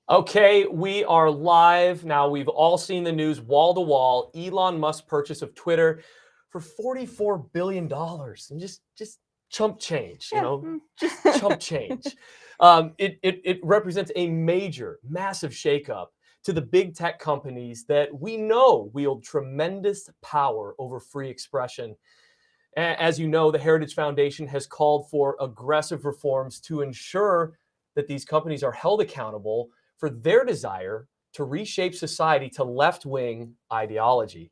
Okay, we are live now. We've all seen the news wall to wall. Elon Musk's purchase of Twitter for $44 billion, and just chump change, Yeah. just chump change. It represents a major, massive shakeup to the big tech companies that we know wield tremendous power over free expression. As you know, the Heritage Foundation has called for aggressive reforms to ensure that these companies are held accountable for their desire to reshape society to left-wing ideology.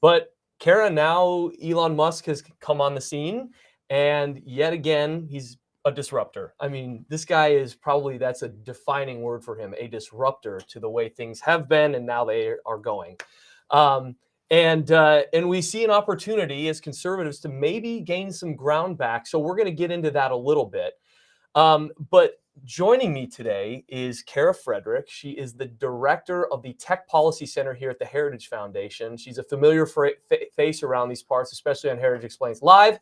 But Kara, now Elon Musk has come on the scene, and yet again, he's a disruptor. I mean, this guy is probably, that's a defining word for him, a disruptor to the way things have been and now they are going. Um, and we see an opportunity as conservatives to maybe gain some ground back. So we're going to get into that a little bit. But joining me today is Kara Frederick. She is the director of the Tech Policy Center here at the Heritage Foundation. She's a familiar face around these parts, especially on Heritage Explains Live.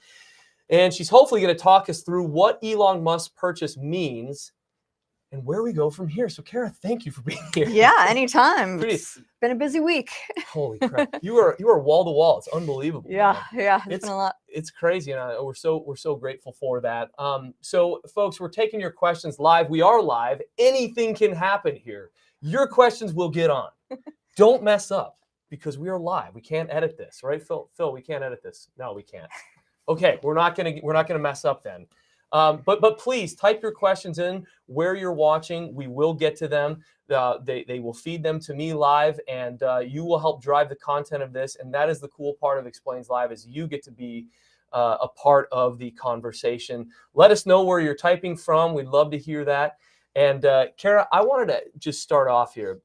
And she's hopefully going to talk us through what Elon Musk's purchase means and where we go from here. So, Kara, thank you for being here. Yeah, anytime. It's been a busy week. Holy crap! You are wall to wall. It's unbelievable. Yeah, it's been a lot. It's crazy, and we're so grateful for that. So, folks, we're taking your questions live. We are live. Anything can happen here. Your questions will get on. Don't mess up because we are live. We can't edit this, right, Phil? Phil, we can't edit this. No, we can't. Okay, we're not gonna mess up then. But please type your questions in where you're watching. We will get to them. They will feed them to me live, and you will help drive the content of this. And that is the cool part of Explains Live, is you get to be a part of the conversation. Let us know where you're typing from. We'd love to hear that. And Kara, I wanted to just start off here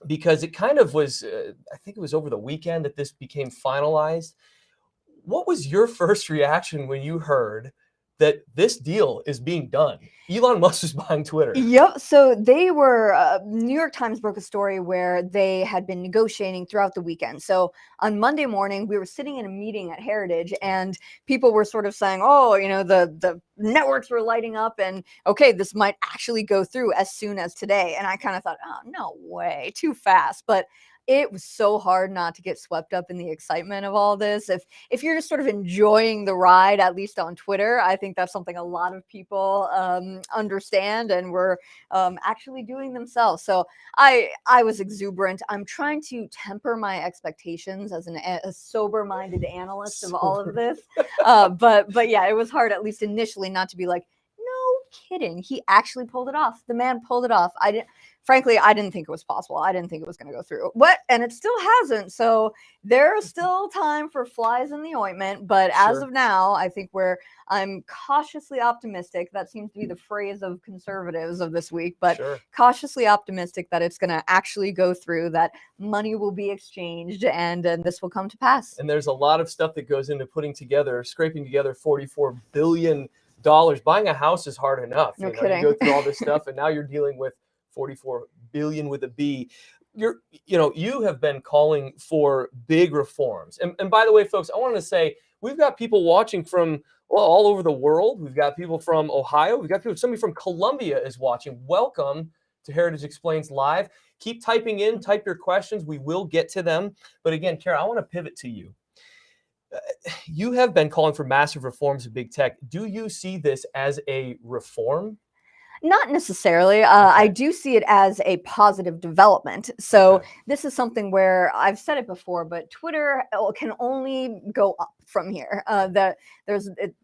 because it kind of was, I think it was over the weekend that this became finalized. What was your first reaction when you heard that this deal is being done? Elon Musk is buying Twitter. Yep. So they were, New York Times broke a story where they had been negotiating throughout the weekend. So on Monday morning, we were sitting in a meeting at Heritage, and people were sort of saying, oh, the networks were lighting up, and okay, this might actually go through as soon as today. And I kind of thought, oh, no way, too fast. But it was so hard not to get swept up in the excitement of all this. If you're just sort of enjoying the ride, at least on Twitter, I think that's something a lot of people understand and were actually doing themselves. So I was exuberant. I'm trying to temper my expectations as a sober-minded analyst of all of this. But yeah, it was hard, at least initially, not to be like, no kidding, he actually pulled it off. The man pulled it off. Frankly, I didn't think it was possible. I didn't think it was going to go through. And it still hasn't. So there's still time for flies in the ointment. But as of now, I think I'm cautiously optimistic. That seems to be the phrase of conservatives of this week. But cautiously optimistic that it's going to actually go through, that money will be exchanged, and this will come to pass. And there's a lot of stuff that goes into scraping together $44 billion. Buying a house is hard enough. No kidding. You go through all this stuff, and now you're dealing with 44 billion with a B. You have been calling for big reforms. And by the way, folks, I wanted to say we've got people watching from all over the world. We've got people from Ohio. We've got somebody from Colombia is watching. Welcome to Heritage Explains Live. Keep typing in, type your questions. We will get to them. But again, Kara, I want to pivot to you. You have been calling for massive reforms of big tech. Do you see this as a reform? Not necessarily. I do see it as a positive development. So this is something where I've said it before, but Twitter can only go up from here. The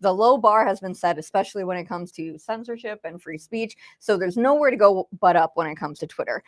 low bar has been set, especially when it comes to censorship and free speech. So there's nowhere to go but up when it comes to Twitter.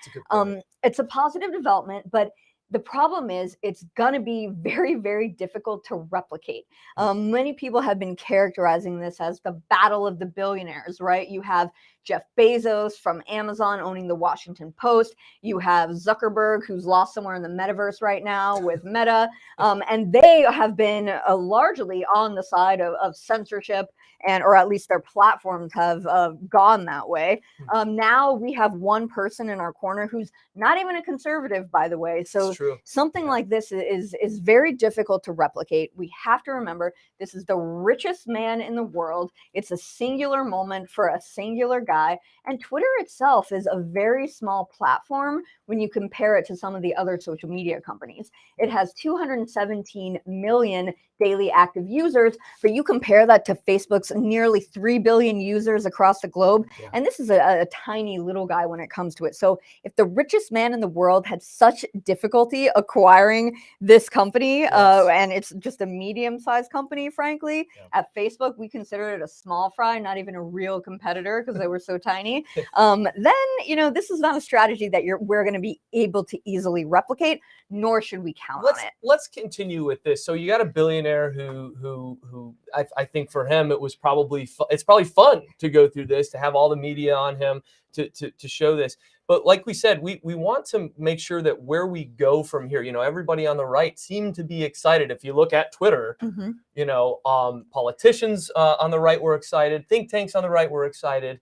It's a positive development, but the problem is it's going to be very, very difficult to replicate. Many people have been characterizing this as the battle of the billionaires, right? You have Jeff Bezos from Amazon owning the Washington Post. You have Zuckerberg, who's lost somewhere in the metaverse right now with Meta. And they have been largely on the side of censorship, or at least their platforms have gone that way. Now we have one person in our corner who's not even a conservative, by the way. So true. something Yeah. like this is very difficult to replicate. We have to remember this is the richest man in the world. It's a singular moment for a singular guy, and Twitter itself is a very small platform when you compare it to some of the other social media companies. It has 217 million daily active users, but you compare that to Facebook's nearly 3 billion users across the globe, Yeah. and this is a tiny little guy when it comes to it. So if the richest man in the world had such difficulty acquiring this company, Yes. and it's just a medium-sized company, frankly, Yeah. at Facebook, we consider it a small fry, not even a real competitor because they were so tiny. Then, this is not a strategy that we're going to be able to easily replicate, nor should we count on it. Let's continue with this. So you got a billionaire who I think for him it was probably it's probably fun to go through this, to have all the media on him, to show this. But like we said, we want to make sure that where we go from here, everybody on the right seemed to be excited. If you look at Twitter, Mhm. politicians on the right were excited, think tanks on the right were excited.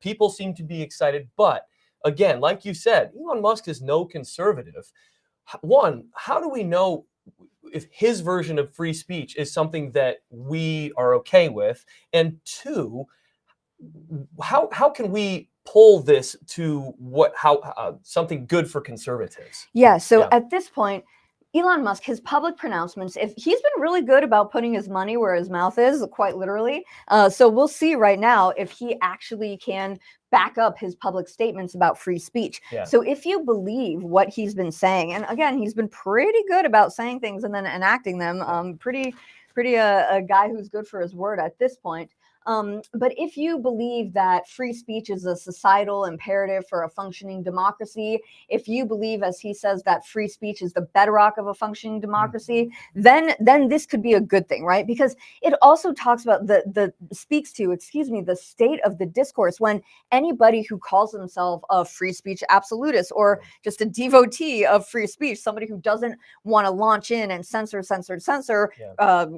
People seem to be excited, but again, like you said, Elon Musk is no conservative. One, how do we know if his version of free speech is something that we are okay with? And two, how can we pull this to something good for conservatives? Yeah, so Yeah. at this point, Elon Musk, his public pronouncements, if he's been really good about putting his money where his mouth is, quite literally. So we'll see right now if he actually can back up his public statements about free speech. Yeah. So if you believe what he's been saying, and again, he's been pretty good about saying things and then enacting them, pretty a guy who's good for his word at this point. But if you believe that free speech is a societal imperative for a functioning democracy, if you believe, as he says, that free speech is the bedrock of a functioning democracy, then this could be a good thing, right? Because it also talks about the state of the discourse when anybody who calls themselves a free speech absolutist or just a devotee of free speech, somebody who doesn't want to launch in and censor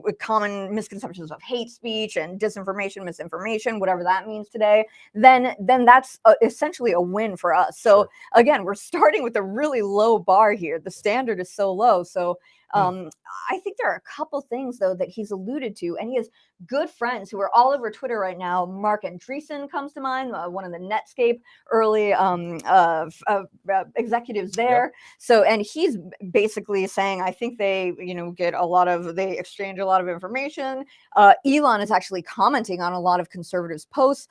with common misconceptions of hate speech and disinformation, misinformation, whatever that means today, then that's essentially a win for us. So Sure. again, we're starting with a really low bar here. The standard is so low. So I think there are a couple things though that he's alluded to, and he has good friends who are all over Twitter right now. Mark Andreessen comes to mind, one of the Netscape early executives there. Yep. So, and he's basically saying, I think they exchange a lot of information. Elon is actually commenting on a lot of conservatives' posts.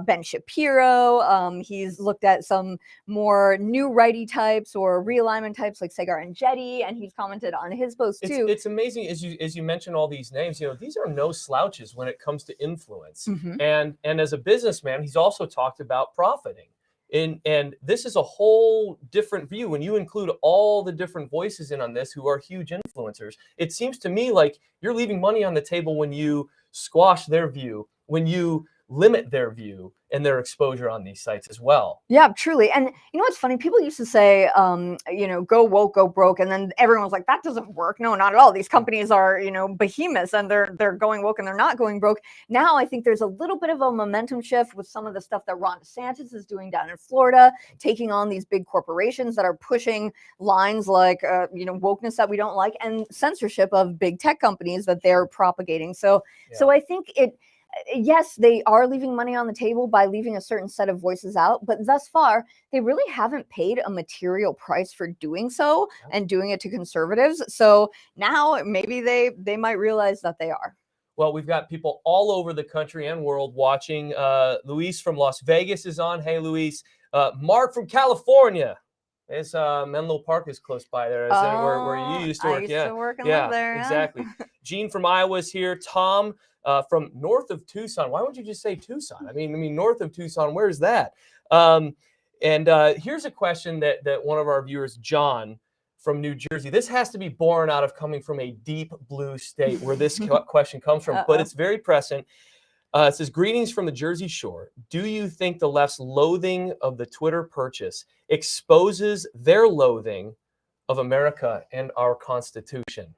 Ben Shapiro, he's looked at some more new righty types or realignment types like Saagar Enjeti, and he's commented on his posts too. It's amazing as you mention all these names. These are no slouches when it comes to influence. Mhm. And as a businessman, he's also talked about profiting. And this is a whole different view. When you include all the different voices in on this who are huge influencers, it seems to me like you're leaving money on the table when you squash their view, when you limit their view and their exposure on these sites as well. Yeah, truly. And what's funny? People used to say, go woke, go broke, and then everyone's like, that doesn't work. No, not at all. These companies are, behemoths, and they're going woke and they're not going broke. Now, I think there's a little bit of a momentum shift with some of the stuff that Ron DeSantis is doing down in Florida, taking on these big corporations that are pushing lines like, wokeness that we don't like, and censorship of big tech companies that they're propagating. So I think yes, they are leaving money on the table by leaving a certain set of voices out, but thus far, they really haven't paid a material price for doing so and doing it to conservatives. So now maybe they might realize that they are. Well, we've got people all over the country and world watching. Luis from Las Vegas is on. Hey, Luis. Mark from California. It's Menlo Park is close by there, where you used to work. I used to work and yeah, live there. Exactly. Gene from Iowa is here. Tom from north of Tucson. Why wouldn't you just say Tucson? I mean, north of Tucson. Where's that? And here's a question that one of our viewers, John from New Jersey. This has to be born out of coming from a deep blue state where this question comes from, but it's very present. It says, greetings from the Jersey Shore. Do you think the left's loathing of the Twitter purchase exposes their loathing of America and our Constitution?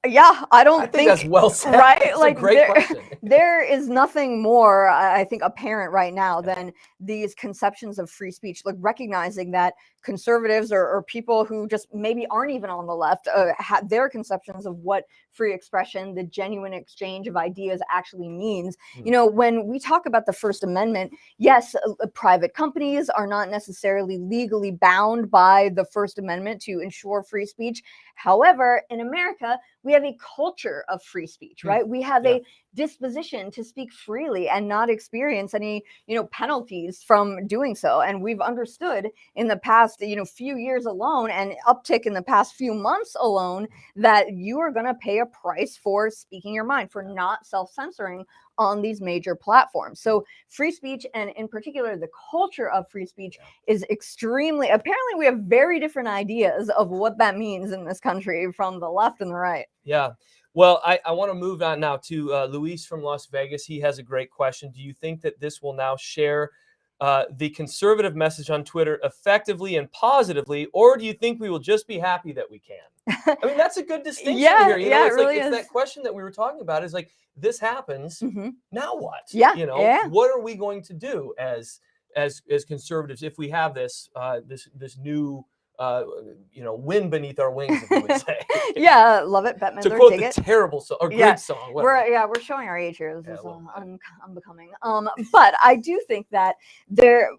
Yeah, I I don't think that's well said. right? It's a Like great question. there is nothing more, I think, apparent right now than these conceptions of free speech. Like recognizing that conservatives or people who just maybe aren't even on the left have their conceptions of what free expression, the genuine exchange of ideas actually means. You know, when we talk about the First Amendment, yes, private companies are not necessarily legally bound by the First Amendment to ensure free speech. However, in America, we have a culture of free speech, right? We have Yeah. a disposition to speak freely and not experience any, penalties from doing so. And we've understood in the past, few years alone, and uptick in the past few months alone, that you are going to pay a price for speaking your mind, for not self-censoring on these major platforms. So free speech, and in particular the culture of free speech, is extremely, apparently we have very different ideas of what that means in this country from the left and the right. Yeah. Well, I want to move on now to Luis from Las Vegas. He has a great question. Do you think that this will now share the conservative message on Twitter effectively and positively, or do you think we will just be happy that we can? I mean, that's a good distinction here. You know, it it's really like it's is. that question that we were talking about. Is like, this happens, now what? Yeah, You know, yeah. what are we going to do as conservatives if we have this this new wind beneath our wings, if you would say. Yeah, love it. Bette To Midler, quote dig the it. terrible song or great Yeah, song. whatever. we're showing our age here. This Yeah, is a little bit. unbecoming. But I do think that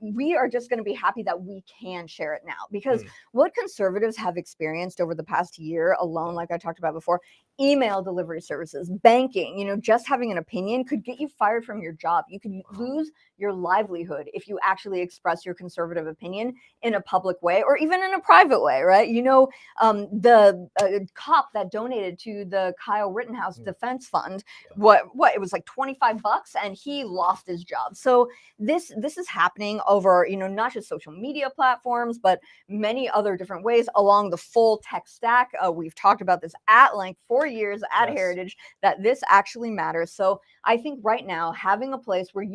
we are just going to be happy that we can share it now, because what conservatives have experienced over the past year alone, like I talked about before, email delivery services, banking, just having an opinion could get you fired from your job. You could lose your livelihood if you actually express your conservative opinion in a public way or even in a private way, right? The cop that donated to the Kyle Rittenhouse Defense Fund, what it was like $25, and he lost his job. So this is happening over, not just social media platforms, but many other different ways along the full tech stack. We've talked about this at length for years at Heritage, that this actually matters. So I think right now, having a place where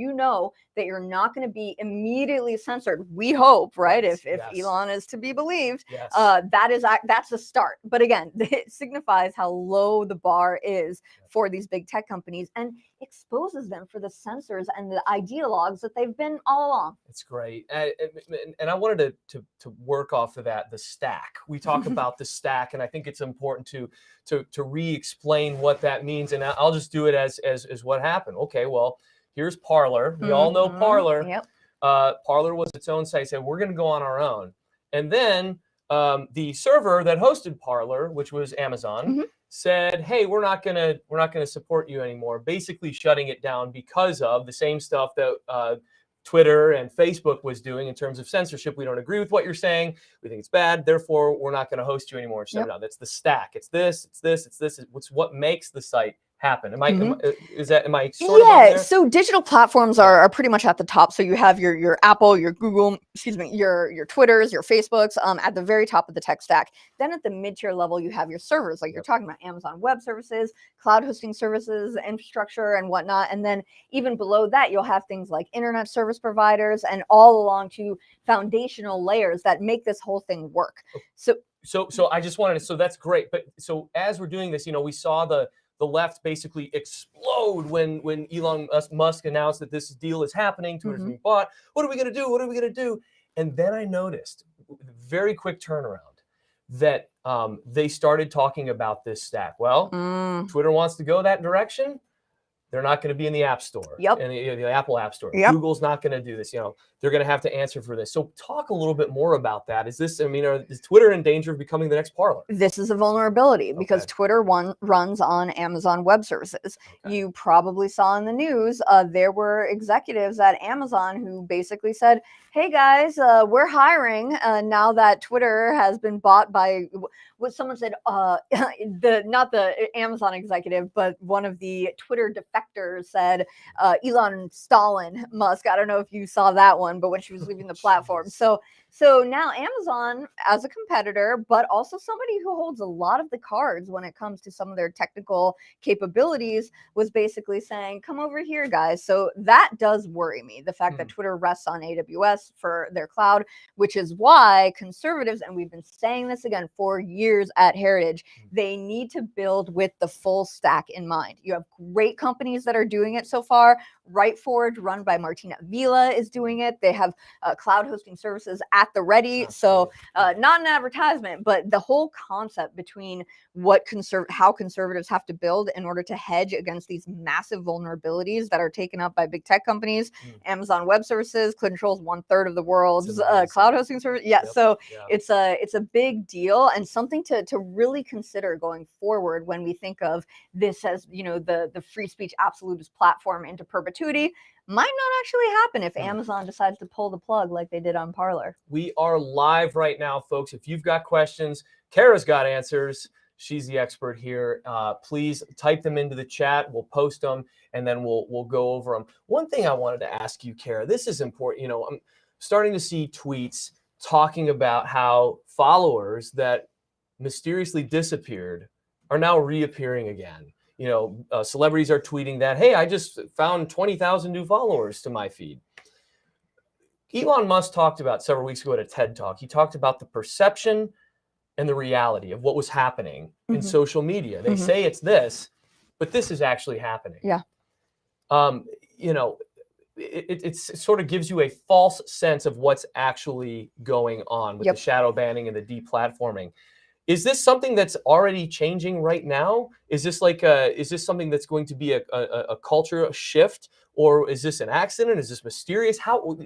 that you're not going to be immediately censored, we hope, right? If Elon is to be believed, that's a start. But again, it signifies how low the bar is for these big tech companies and exposes them for the censors and the ideologues that they've been all along. It's great. And I wanted to work off of that, the stack. We talk about the stack, and I think it's important to re-explain what that means. And I'll just do it as what happened. Okay, well, here's Parler. We all know Parler. Yep. Parler was its own site. Said we're going to go on our own, and then the server that hosted Parler, which was Amazon, said, "Hey, we're not gonna support you anymore." Basically, shutting it down because of the same stuff that Twitter and Facebook was doing in terms of censorship. We don't agree with what you're saying. We think it's bad. Therefore, we're not going to host you anymore. Shut it down. That's the stack. It's this. It's this. It's this. It's what makes the site happen. Am I sort of on there? So digital platforms are pretty much at the top. So you have your Apple, your Google, your Twitters, your Facebooks, at the very top of the tech stack. Then at the mid-tier level, you have your servers, like you're talking about Amazon Web Services, cloud hosting services, infrastructure, and whatnot. And then even below that, you'll have things like internet service providers, and all along to foundational layers that make this whole thing work. So I just wanted to, so that's great. But so as we're doing this, we saw the left basically explode when Elon Musk announced that this deal is happening, Twitter's being bought. What are we going to do? What are we going to do? And then I noticed, very quick turnaround, that they started talking about this stack. Well, Twitter wants to go that direction. They're not going to be in the App Store, in the Apple App Store. Google's not going to do this. They're going to have to answer for this. So talk a little bit more about that. Is Twitter in danger of becoming the next Parler? This is a vulnerability because Twitter runs on Amazon Web Services. You probably saw in the news, there were executives at Amazon who basically said, hey guys, we're hiring now that Twitter has been bought by what someone said, not the Amazon executive, but one of the Twitter defense defector said Elon Stalin Musk. I don't know if you saw that one, but when she was leaving the platform. So now Amazon, as a competitor, but also somebody who holds a lot of the cards when it comes to some of their technical capabilities, was basically saying, come over here, guys. So that does worry me, the fact that Twitter rests on AWS for their cloud, which is why conservatives, and we've been saying this again for years at Heritage, they need to build with the full stack in mind. You have great companies that are doing it so far. RightForge, run by Martina Vila, is doing it. They have cloud hosting services at the ready. So not an advertisement, but the whole concept between how conservatives have to build in order to hedge against these massive vulnerabilities that are taken up by big tech companies. Amazon Web Services controls 1/3 of the world's cloud hosting service. So it's a big deal, and something to really consider going forward when we think of this as, the free speech absolutist platform into perpetuity. Might not actually happen if Amazon decides to pull the plug like they did on Parler. We are live right now, folks. If you've got questions, Kara's got answers. She's the expert here. Please type them into the chat. We'll post them, and then we'll go over them. One thing I wanted to ask you, Kara, this is important. I'm starting to see tweets talking about how followers that mysteriously disappeared are now reappearing again. Celebrities are tweeting that, hey, I just found 20,000 new followers to my feed. Elon Musk talked about several weeks ago at a TED Talk. He talked about the perception and the reality of what was happening in social media. They say it's this, but this is actually happening. Yeah. It sort of gives you a false sense of what's actually going on with the shadow banning and the deplatforming. Is this something that's already changing right now? Is this something that's going to be a culture shift, or is this an accident? Is this mysterious?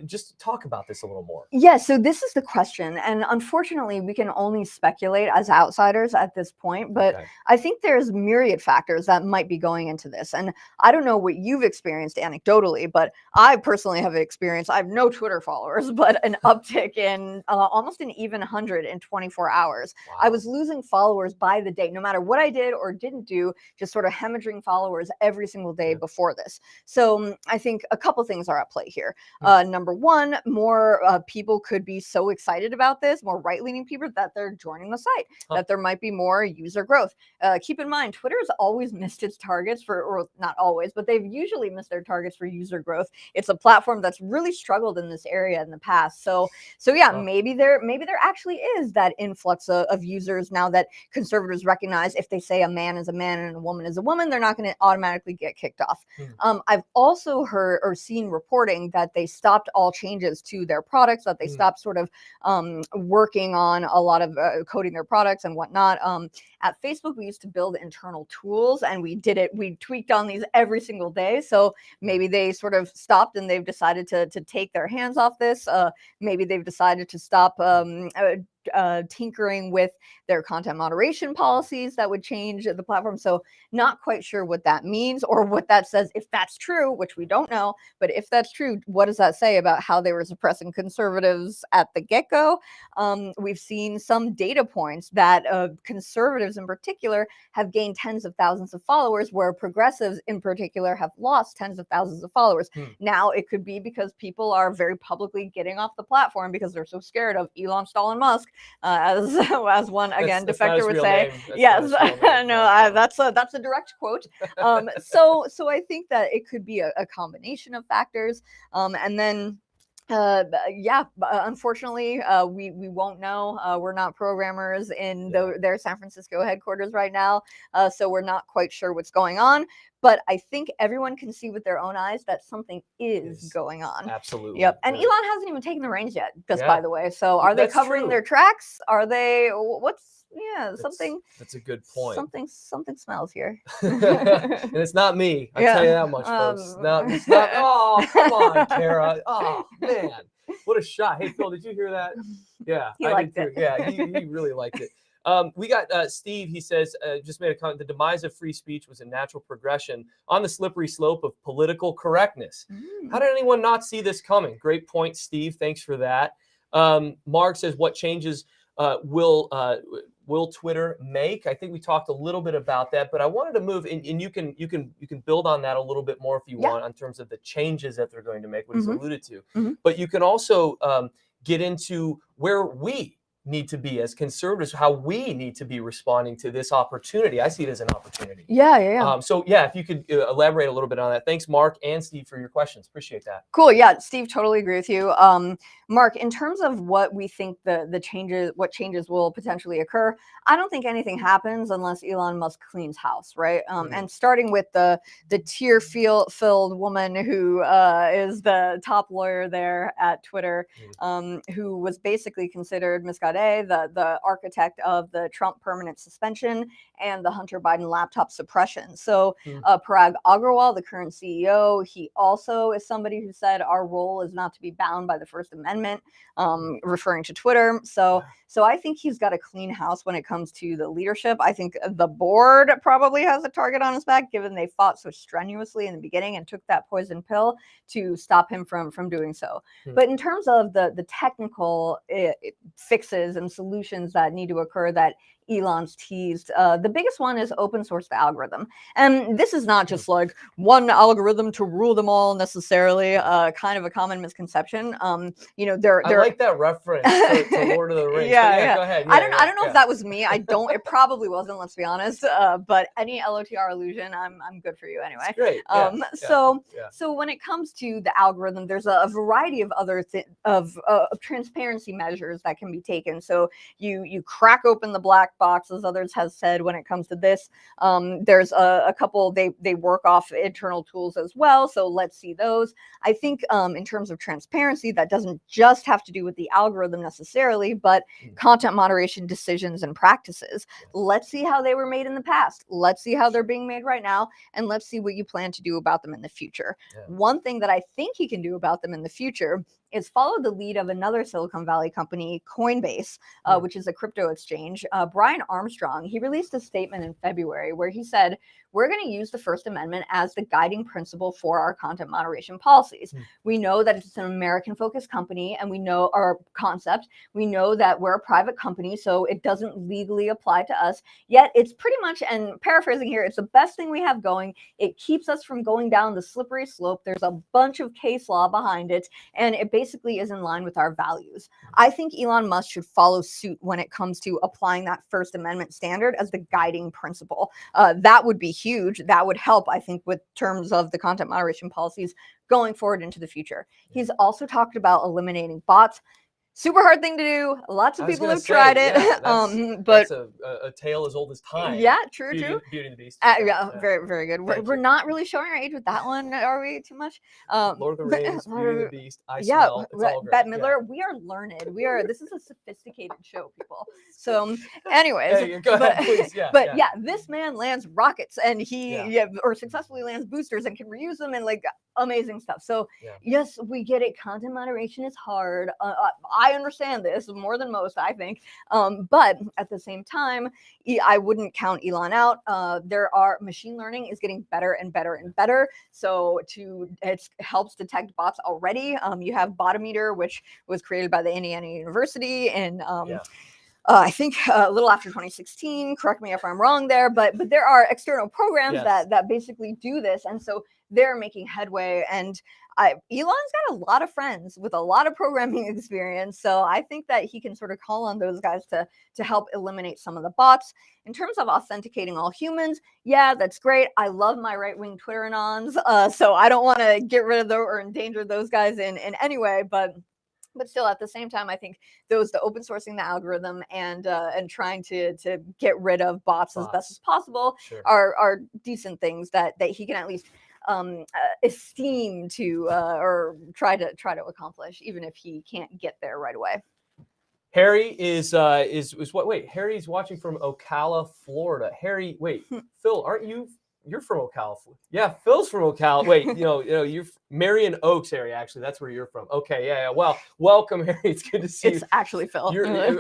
Just talk about this a little more. Yeah, so this is the question, and unfortunately, we can only speculate as outsiders at this point. But I think there's myriad factors that might be going into this, and I don't know what you've experienced anecdotally, but I personally have experienced. I have no Twitter followers, but an uptick in almost an even 100 in 24 hours. Wow. I was losing followers by the day, no matter what I did or didn't do, just sort of hemorrhaging followers every single day before this. So I think a couple things are at play here. Number one, more people could be so excited about this, more right-leaning people, that they're joining the site, that there might be more user growth. Keep in mind, Twitter has always missed its targets or not always, but they've usually missed their targets for user growth. It's a platform that's really struggled in this area in the past. So yeah, maybe there actually is that influx of users now that conservatives recognize if they say a man is a man and a woman is a woman, they're not going to automatically get kicked off. I've also heard or seen reporting that they stopped all changes to their products, that they stopped sort of working on a lot of coding their products and whatnot. At Facebook, we used to build internal tools, and we tweaked on these every single day. So maybe they sort of stopped and they've decided to take their hands off this. Maybe they've decided to stop tinkering with their content moderation policies that would change the platform. So not quite sure what that means or what that says, if that's true, which we don't know. But if that's true, what does that say about how they were suppressing conservatives at the get-go? We've seen some data points that conservatives in particular have gained tens of thousands of followers, where progressives in particular have lost tens of thousands of followers. Now, it could be because people are very publicly getting off the platform because they're so scared of Elon Stalin Musk, as one again defector would say. Yes, no, that's a direct quote. So I think that it could be a combination of factors, and then. Unfortunately, we won't know. We're not programmers in their San Francisco headquarters right now, so we're not quite sure what's going on. But I think everyone can see with their own eyes that something is going on. Absolutely. Yep. And Elon hasn't even taken the reins yet, just by the way. So are they covering their tracks? Are they? Something. That's a good point. Something smells here. And it's not me. I tell you that much, folks. No, it's not. Oh, come on, Kara. Oh man, what a shot! Hey, Phil, did you hear that? Yeah, he liked it. Yeah, he really liked it. We got Steve. He says, just made a comment. The demise of free speech was a natural progression on the slippery slope of political correctness. How did anyone not see this coming? Great point, Steve. Thanks for that. Mark says, what changes will will Twitter make? I think we talked a little bit about that, but I wanted to move, and you can build on that a little bit more if you want, in terms of the changes that they're going to make, what he's alluded to. But you can also get into where we need to be as conservatives, how we need to be responding to this opportunity. I see it as an opportunity. So yeah, if you could elaborate a little bit on that. Thanks, Mark and Steve, for your questions. Appreciate that. Cool. Yeah, Steve, totally agree with you. Mark, in terms of what we think what changes will potentially occur, I don't think anything happens unless Elon Musk cleans house, right? And starting with the tear-filled woman who is the top lawyer there at Twitter, who was basically considered misguided, the architect of the Trump permanent suspension and the Hunter Biden laptop suppression. So Parag Agrawal, the current CEO, he also is somebody who said our role is not to be bound by the First Amendment, referring to Twitter. So I think he's got a clean house when it comes to the leadership. I think the board probably has a target on his back, given they fought so strenuously in the beginning and took that poison pill to stop him from doing so. But in terms of the technical fixes and solutions that need to occur that Elon's teased, the biggest one is open source the algorithm. And this is not just like one algorithm to rule them all necessarily, kind of a common misconception. You know, I like that reference to Lord of the Rings. Yeah, go ahead. I don't know if that was me. It probably wasn't, let's be honest. But any LOTR illusion, I'm good for you anyway. Great. So when it comes to the algorithm, there's a variety of other transparency measures that can be taken. So you crack open the black box, as others have said, when it comes to this. There's a couple, they work off internal tools as well. So let's see those. I think in terms of transparency, that doesn't just have to do with the algorithm necessarily, but content moderation decisions and practices. Let's see how they were made in the past. Let's see how they're being made right now. And let's see what you plan to do about them in the future. One thing that I think he can do about them in the future is follow the lead of another Silicon Valley company, Coinbase, which is a crypto exchange. Brian Armstrong, he released a statement in February where he said, we're going to use the First Amendment as the guiding principle for our content moderation policies. We know that it's an American-focused company, and we know our concept. We know that we're a private company, so it doesn't legally apply to us. Yet it's pretty much, and paraphrasing here, it's the best thing we have going. It keeps us from going down the slippery slope. There's a bunch of case law behind it, and it basically is in line with our values. I think Elon Musk should follow suit when it comes to applying that First Amendment standard as the guiding principle. That would be huge. That would help, I think, with terms of the content moderation policies going forward into the future. He's also talked about eliminating bots. Super hard thing to do. Lots of people have tried it. But that's a tale as old as time. Yeah, true. Beauty and the Beast. Very, very good. We're not really showing our age with that one, are we? Too much? Lord of the Rings, Beauty and the Beast. I smell. It's all great. Bette Midler. We are learned. This is a sophisticated show, people. So, anyways, go ahead, please. This man lands rockets, and he or successfully lands boosters and can reuse them, and like amazing stuff. So yes, we get it. Content moderation is hard. I understand this more than most, I think. But at the same time, I wouldn't count Elon out. Machine learning is getting better and better and better. So it helps detect bots already. You have Botometer, which was created by the Indiana University, and I think a little after 2016. Correct me if I'm wrong there, but there are external programs that basically do this, and so they're making headway. And Elon's got a lot of friends with a lot of programming experience, so I think that he can sort of call on those guys to help eliminate some of the bots. In terms of authenticating all humans, that's great. I love my right-wing Twitter anons, so I don't want to get rid of them or endanger those guys in any way, but still, at the same time, I think the open sourcing the algorithm and trying to get rid of bots as best as possible are decent things that he can at least esteem to or try to accomplish, even if he can't get there right away. Harry is what? Wait, Harry's watching from Ocala, Florida. Harry, wait, Phil, aren't you? You're from Ocala. Yeah, Phil's from Ocala. Wait, you're Marion Oaks area. Actually, that's where you're from. Okay, yeah. Well, welcome, Harry. It's good to see you. It's actually Phil.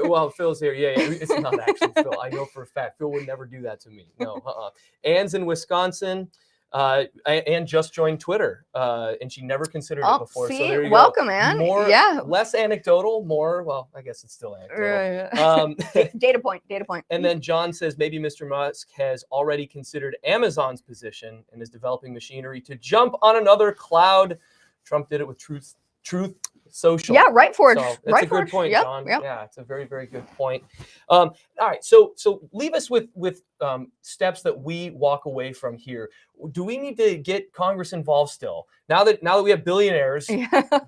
Well, Phil's here. Yeah. It's not actually Phil. I know for a fact. Phil would never do that to me. No. Ann's in Wisconsin. and just joined Twitter, and she never considered it before. See, so there you welcome, go. man. More, yeah. less anecdotal, more. Well, I guess it's still anecdotal. Data point. And then John says maybe Mr. Musk has already considered Amazon's position and is developing machinery to jump on another cloud. Trump did it with Truth Social. Yeah, right for it. So that's right a good point, yep, John. Yep. Yeah, it's a very, very good point. All right, so leave us with steps that we walk away from here. Do we need to get Congress involved still? Now that we have billionaires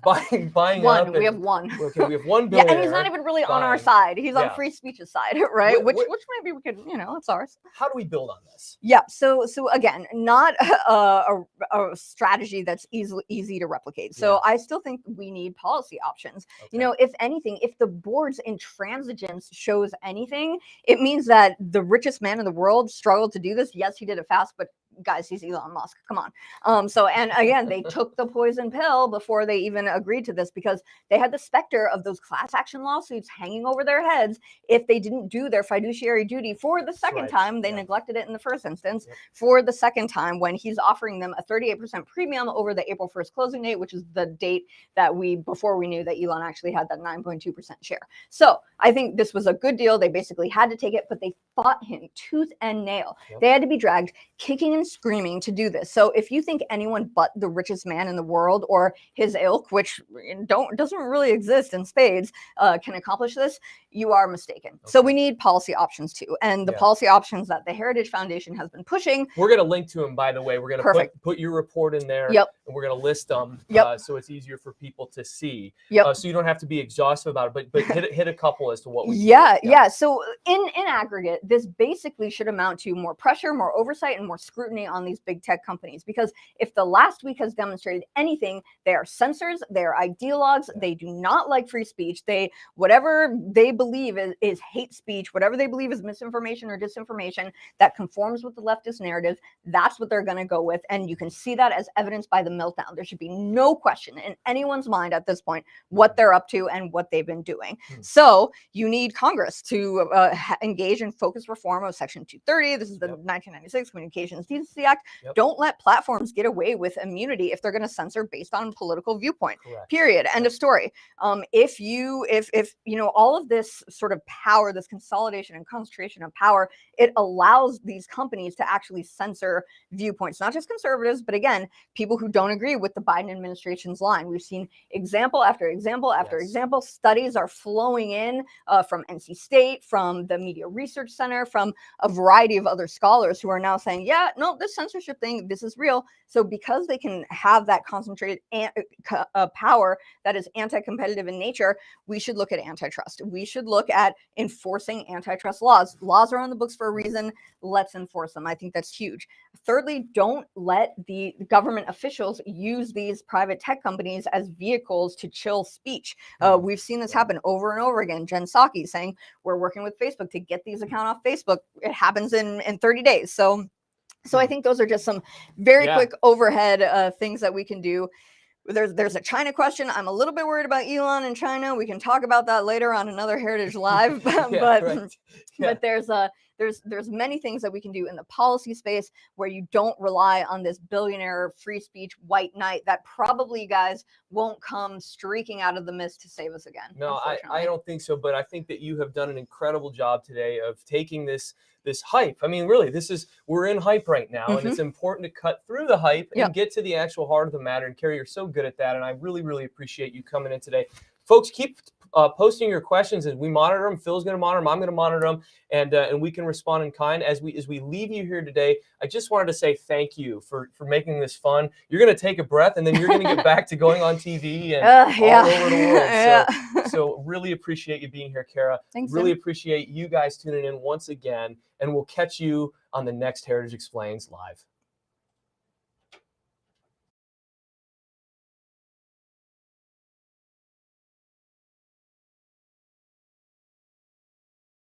buying one, up. we have one. Okay, we have one Yeah, billionaire. and he's not even really on our side. He's on free speech's side, right? Which maybe we could, it's ours. How do we build on this? Yeah. So again, not a strategy that's easy to replicate. So I still think we need policy options. Okay. If anything, if the board's intransigence shows anything, it means that the richest man in the world struggled to do this. Yes, he did it fast, but guys, he's Elon Musk. Come on. And again, they took the poison pill before they even agreed to this, because they had the specter of those class action lawsuits hanging over their heads if they didn't do their fiduciary duty for the second time. They neglected it in the first instance. For the second time, when he's offering them a 38% premium over the April 1st closing date, which is the date that before we knew that Elon actually had that 9.2% share. So I think this was a good deal. They basically had to take it, but they fought him tooth and nail. They had to be dragged kicking and screaming to do this. So if you think anyone but the richest man in the world or his ilk, which doesn't really exist in spades, can accomplish this, you are mistaken. So we need policy options too. And the policy options that the Heritage Foundation has been pushing. We're going to link to them, by the way. We're going to put your report in there. Yep. And we're going to list them so it's easier for people to see. Yep. So you don't have to be exhaustive about it, but hit a couple as to what we Yeah. So in aggregate, this basically should amount to more pressure, more oversight, and more scrutiny on these big tech companies. Because if the last week has demonstrated anything, they are censors, they are ideologues, they do not like free speech. Whatever they believe is hate speech, whatever they believe is misinformation or disinformation that conforms with the leftist narrative, that's what they're going to go with. And you can see that as evidenced by the meltdown. There should be no question in anyone's mind at this point what they're up to and what they've been doing. So you need Congress to engage in focused reform of Section 230. This is the 1996 Communications Decency Act. Don't let platforms get away with immunity if they're going to censor based on political viewpoint. Period. End of story. If all of this sort of power, this consolidation and concentration of power, it allows these companies to actually censor viewpoints, not just conservatives, but again, people who don't agree with the Biden administration's line. We've seen example after example after example. Studies are flowing in from NC State, from the Media Research Center, from a variety of other scholars who are now saying, yeah, no, this censorship thing, this is real. So because they can have that concentrated power that is anti-competitive in nature, we should look at antitrust. We should look at enforcing antitrust laws. Laws are on the books for a reason. Let's enforce them. I think that's huge. Thirdly, don't let the government officials use these private tech companies as vehicles to chill speech. We've seen this happen over and over again. Jen Psaki saying, we're working with Facebook to get these accounts off Facebook. It happens in 30 days. So I think those are just some very quick overhead things that we can do. There's a China question. I'm a little bit worried about Elon and China. We can talk about that later on another Heritage Live. But there's many things that we can do in the policy space where you don't rely on this billionaire free speech white knight that probably, guys, won't come streaking out of the mist to save us again. No, I don't think so. But I think that you have done an incredible job today of taking this hype. I mean, really, we're in hype right now, and it's important to cut through the hype and get to the actual heart of the matter. And Carrie, you're so good at that, and I really, really appreciate you coming in today. Folks, keep posting your questions as we monitor them. Phil's going to monitor them. I'm going to monitor them, and we can respond in kind. As we leave you here today, I just wanted to say thank you for making this fun. You're going to take a breath, and then you're going to get back to going on TV and all over the world. So really appreciate you being here, Kara. Thanks, really appreciate you guys tuning in once again, and we'll catch you on the next Heritage Explains Live.